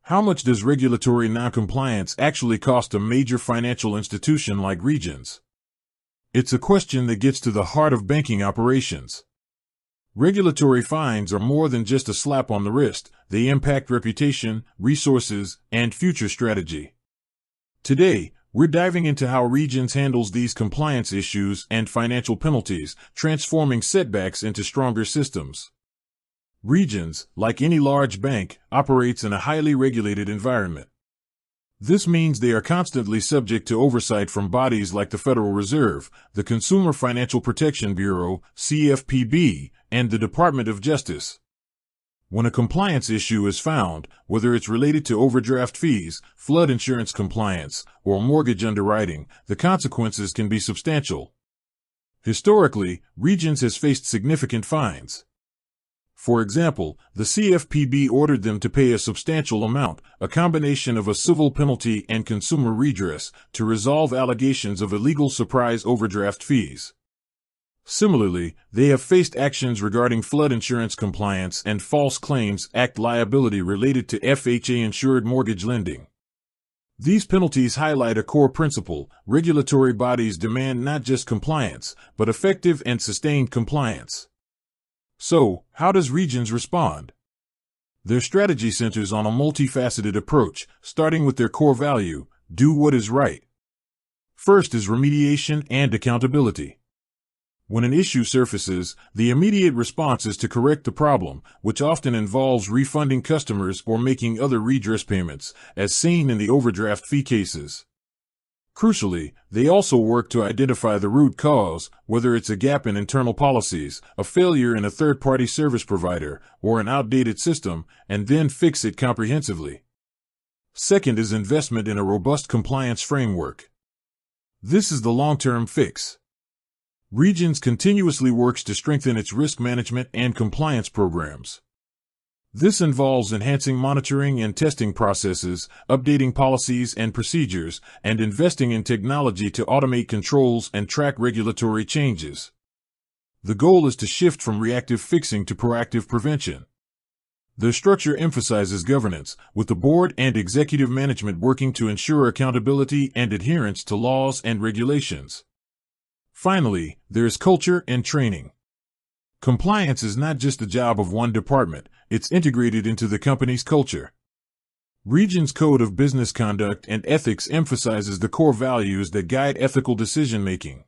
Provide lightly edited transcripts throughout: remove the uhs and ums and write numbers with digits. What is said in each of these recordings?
How much does regulatory noncompliance actually cost a major financial institution like Regions? It's a question that gets to the heart of banking operations. Regulatory fines are more than just a slap on the wrist. They impact reputation, resources, and future strategy. Today, we're diving into how Regions handles these compliance issues and financial penalties, transforming setbacks into stronger systems. Regions, like any large bank, operates in a highly regulated environment. This means they are constantly subject to oversight from bodies like the Federal Reserve, the Consumer Financial Protection Bureau, CFPB, and the Department of Justice. When a compliance issue is found, whether it's related to overdraft fees, flood insurance compliance, or mortgage underwriting, the consequences can be substantial. Historically, Regions has faced significant fines. For example, the CFPB ordered them to pay a substantial amount, a combination of a civil penalty and consumer redress, to resolve allegations of illegal surprise overdraft fees. Similarly, they have faced actions regarding flood insurance compliance and False Claims Act liability related to FHA-insured mortgage lending. These penalties highlight a core principle: regulatory bodies demand not just compliance, but effective and sustained compliance. So, how does Regions respond? Their strategy centers on a multifaceted approach, starting with their core value: do what is right. First is remediation and accountability. When an issue surfaces, the immediate response is to correct the problem, which often involves refunding customers or making other redress payments, as seen in the overdraft fee cases. Crucially, they also work to identify the root cause, whether it's a gap in internal policies, a failure in a third-party service provider, or an outdated system, and then fix it comprehensively. Second is investment in a robust compliance framework. This is the long-term fix. Regions continuously works to strengthen its risk management and compliance programs. This involves enhancing monitoring and testing processes, updating policies and procedures, and investing in technology to automate controls and track regulatory changes. The goal is to shift from reactive fixing to proactive prevention. Their structure emphasizes governance, with the board and executive management working to ensure accountability and adherence to laws and regulations. Finally, there is culture and training. Compliance is not just the job of one department, it's integrated into the company's culture. Regions' Code of Business Conduct and Ethics emphasizes the core values that guide ethical decision-making.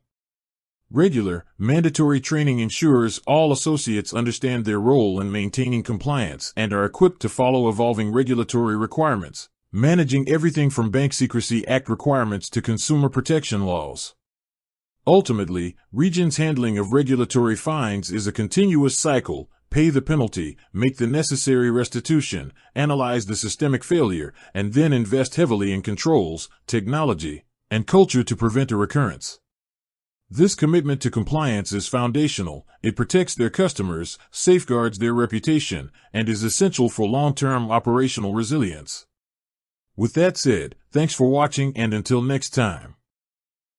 Regular, mandatory training ensures all associates understand their role in maintaining compliance and are equipped to follow evolving regulatory requirements, managing everything from Bank Secrecy Act requirements to consumer protection laws. Ultimately, Regions' handling of regulatory fines is a continuous cycle: pay the penalty, make the necessary restitution, analyze the systemic failure, and then invest heavily in controls, technology, and culture to prevent a recurrence. This commitment to compliance is foundational. It protects their customers, safeguards their reputation, and is essential for long-term operational resilience. With that said, thanks for watching, and until next time.